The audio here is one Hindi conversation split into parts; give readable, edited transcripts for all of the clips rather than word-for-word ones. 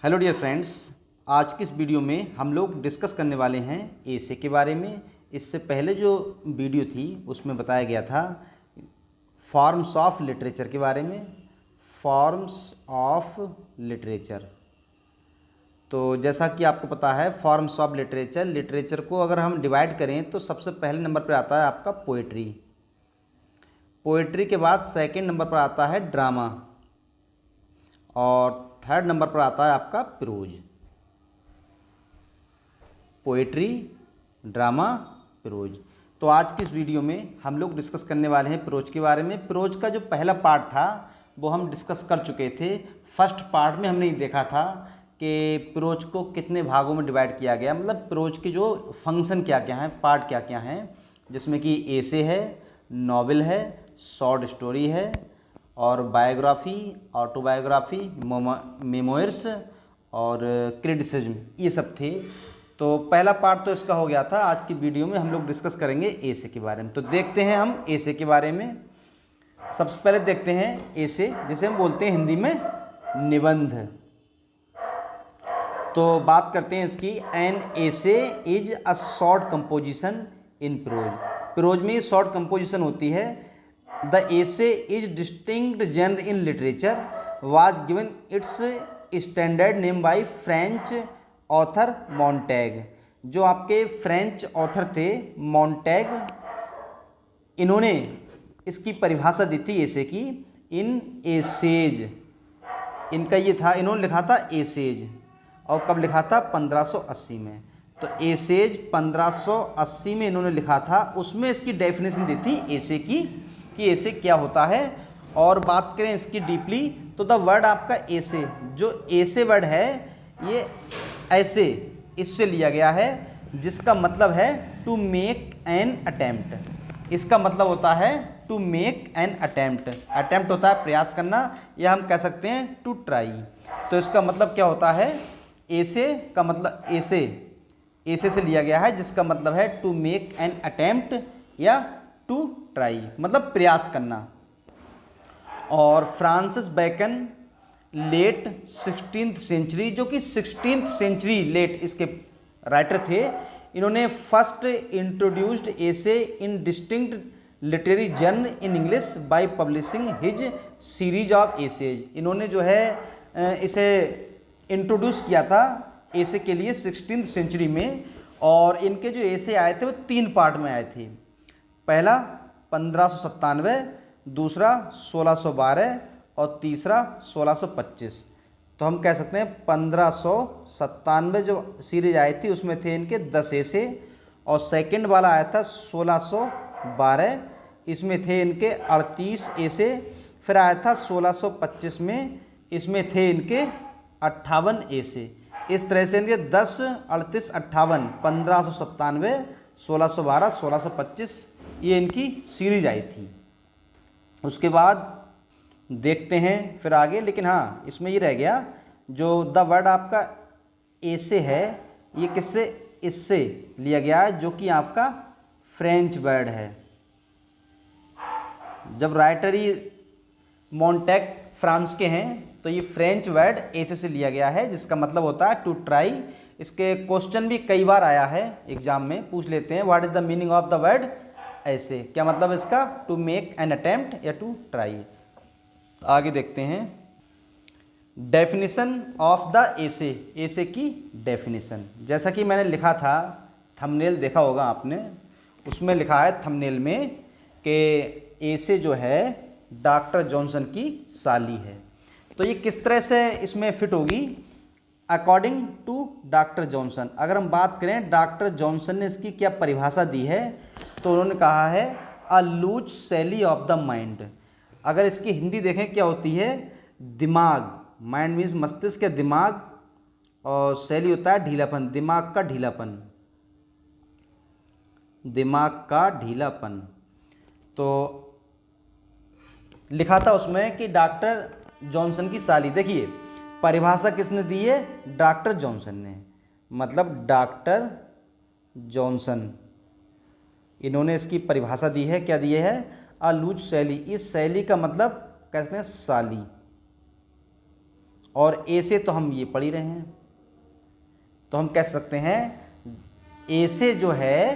हेलो डियर फ्रेंड्स, आज की इस वीडियो में हम लोग डिस्कस करने वाले हैं एसे के बारे में। इससे पहले जो वीडियो थी उसमें बताया गया था फॉर्म्स ऑफ लिटरेचर के बारे में। फॉर्म्स ऑफ लिटरेचर, तो जैसा कि आपको पता है फॉर्म्स ऑफ लिटरेचर को अगर हम डिवाइड करें तो सबसे पहले नंबर पर आता है आपका पोइट्री। पोइट्री के बाद सेकंड नंबर पर आता है ड्रामा और थर्ड नंबर पर आता है आपका प्रोज। Poetry, drama, pros. तो आज की इस वीडियो में हम लोग डिस्कस करने वाले हैं प्रोज के बारे में। प्रोज का जो पहला पार्ट था वो हम डिस्कस कर चुके थे। फर्स्ट पार्ट में हमने ये देखा था कि प्रोज को कितने भागों में डिवाइड किया गया, मतलब प्रोज के जो फंक्शन क्या क्या हैं, पार्ट क्या क्या हैं, जिसमें कि एसे है, नॉवेल है, शॉर्ट स्टोरी है और बायोग्राफी, ऑटोबायोग्राफी, मेमोइर्स और क्रिटिसिज्म, ये सब थे। तो पहला पार्ट तो इसका हो गया था। आज की वीडियो में हम लोग डिस्कस करेंगे एसे के बारे में। तो देखते हैं हम एसे के बारे में। सबसे पहले देखते हैं एसे, जिसे हम बोलते हैं हिंदी में निबंध। तो बात करते हैं इसकी। An essay is a short composition in prose. Prose में शॉर्ट कंपोजिशन होती है। The essay is distinct genre in literature, was given its standard name by French author Montaigne। जो आपके फ्रेंच ऑथर थे मॉन्टैग, इन्होंने इसकी परिभाषा दी थी एसे की, इन एसेज। इनका ये था, इन्होंने लिखा था एसेज, और कब लिखा था? 1580 में। तो एसेज 1580 में इन्होंने लिखा था। उसमें इसकी डेफिनेशन दी थी एसे की कि एसे क्या होता है। और बात करें इसकी डीपली तो द वर्ड आपका एसे, जो एसे वर्ड है ये ऐसे इससे लिया गया है, जिसका मतलब है टू मेक एन अटेम्प्ट। इसका मतलब होता है to make an attempt. Attempt होता है प्रयास करना, या हम कह सकते हैं टू ट्राई। तो इसका मतलब क्या होता है? एसे का मतलब एसे से लिया गया है, जिसका मतलब है टू मेक एन अटेम्प्ट या टू ट्राई, मतलब प्रयास करना। और Francis bacon late 16th century, जो कि 16th सेंचुरी लेट इसके राइटर थे, इन्होंने first introduced essay in distinct literary journal in English by publishing his series of essays. इन्होंने जो है इसे इंट्रोड्यूस किया था एसे के लिए 16th सेंचुरी में। और इनके जो एसे आए थे वो 3 पार्ट में आए थे। पहला 1597, दूसरा 1612 और तीसरा 1625। तो हम कह सकते हैं 1597 जो सीरीज आई थी उसमें थे इनके 10 एसे, और सेकंड वाला आया था 1612, इसमें थे इनके 38 एसे। फिर आया था 1625 में, इसमें थे इनके 58 एसे। इस तरह से इनके 10, 38, 58, 1597, 1612, 1625 ये इनकी सीरीज आई थी। उसके बाद देखते हैं फिर आगे। लेकिन हाँ, इसमें ये रह गया, जो द वर्ड आपका एसे है ये किससे, इससे लिया गया है, जो कि आपका फ्रेंच वर्ड है। जब राइटर ही मॉन्टैग फ्रांस के हैं तो ये फ्रेंच वर्ड एसे से लिया गया है, जिसका मतलब होता है टू ट्राई। इसके क्वेश्चन भी कई बार आया है एग्जाम में, पूछ लेते हैं what is the meaning of the word ऐसे, क्या मतलब इसका? टू मेक एन अटेम्प्ट या टू ट्राई। आगे देखते हैं डेफिनेशन ऑफ द एसे। एसे की डेफिनेशन, जैसा कि मैंने लिखा था, थंबनेल देखा होगा आपने, उसमें लिखा है थंबनेल में कि एसे जो है डॉक्टर जॉनसन की साली है। तो ये किस तरह से इसमें फिट होगी? According to doctor Johnson. अगर हम बात करें डॉक्टर जॉनसन ने इसकी क्या परिभाषा दी है, तो उन्होंने कहा है अ लूज शैली ऑफ द माइंड। अगर इसकी हिंदी देखें क्या होती है? दिमाग, माइंड मीन्स मस्तिष्क के दिमाग, और शैली होता है ढीलापन, दिमाग का ढीलापन, दिमाग का ढीलापन। तो लिखा था उसमें कि डॉक्टर जॉनसन की साली। देखिए परिभाषा किसने दी है? डॉक्टर जॉनसन ने, मतलब डॉक्टर जॉनसन, इन्होंने इसकी परिभाषा दी है। क्या दी है? अ लूज शैली। इस शैली का मतलब कहते हैं साली, और ऐसे तो हम ये पढ़ ही रहे हैं, तो हम कह सकते हैं ऐसे जो है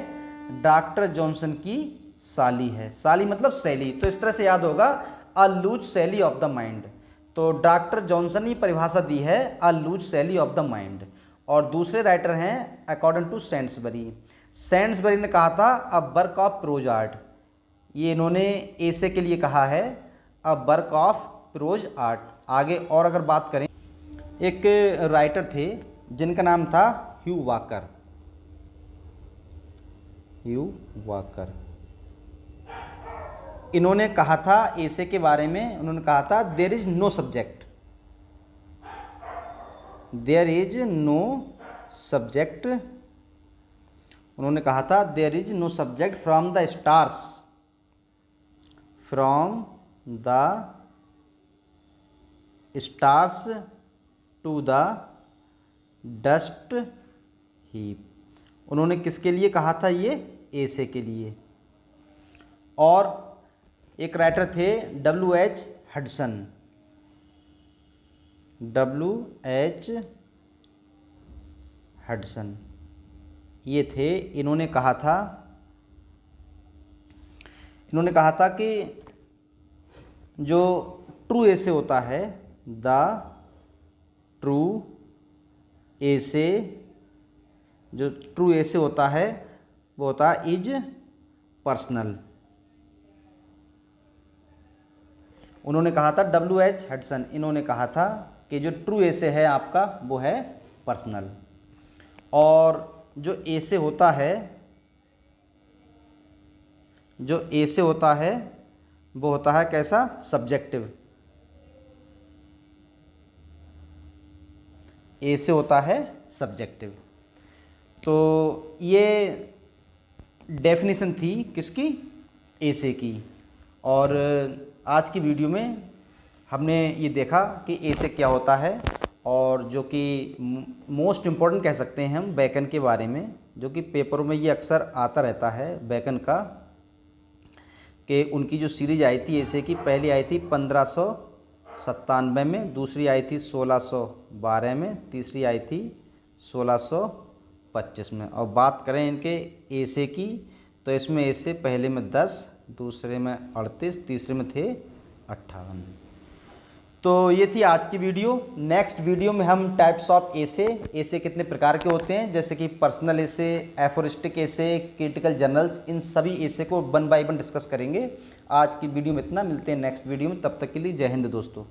डॉक्टर जॉनसन की साली है। साली मतलब शैली, तो इस तरह से याद होगा अ लूज शैली ऑफ द माइंड। तो डॉक्टर जॉनसन ने परिभाषा दी है अ लूज शैली ऑफ द माइंड। और दूसरे राइटर हैं अकॉर्डिंग टू सेंट्सबरी। सेंट्सबरी ने कहा था a work of pros art, ये इन्होंने ऐसे के लिए कहा है a work of pros art. आगे और अगर बात करें, एक राइटर थे जिनका नाम था ह्यू वॉकर। इन्होंने कहा था ऐसे के बारे में, उन्होंने कहा था there is no subject, there is no subject. उन्होंने कहा था there is no subject from the stars, from the stars to the dust heap. उन्होंने किसके लिए कहा था ये? ऐसे के लिए। और एक राइटर थे W.H. हडसन। W.H. हडसन ये थे, इन्होंने कहा था कि जो ट्रू ऐसे होता है, द ट्रू ऐसे, जो ट्रू ऐसे होता है वो होता है इज पर्सनल। उन्होंने कहा था W.H. हडसन, इन्होंने कहा था कि जो ट्रू ऐसे है आपका वो है पर्सनल। और जो ऐसे होता है, जो ऐसे होता है वो होता है कैसा? सब्जेक्टिव। ऐसे होता है सब्जेक्टिव। तो ये डेफिनेशन थी किसकी? ऐसे की। और आज की वीडियो में हमने ये देखा कि ऐसे क्या होता है, और जो कि मोस्ट इम्पॉर्टेंट कह सकते हैं हम बेकन के बारे में, जो कि पेपरों में ये अक्सर आता रहता है बेकन का, कि उनकी जो सीरीज आई थी ऐसे की, पहली आई थी 1597 में, दूसरी आई थी 1612 में, तीसरी आई थी 1625 में। और बात करें इनके ऐसे की, तो इसमें ऐसे पहले में 10, दूसरे में 38, तीसरे में थे 58। तो ये थी आज की वीडियो। नेक्स्ट वीडियो में हम टाइप्स ऑफ ऐसे कितने प्रकार के होते हैं, जैसे कि पर्सनल ऐसे, एफोरिस्टिक ऐसे, क्रिटिकल जर्नल्स, इन सभी ऐसे को 1 बाय 1 डिस्कस करेंगे। आज की वीडियो में इतना, मिलते हैं नेक्स्ट वीडियो में, तब तक के लिए जय हिंद दोस्तों।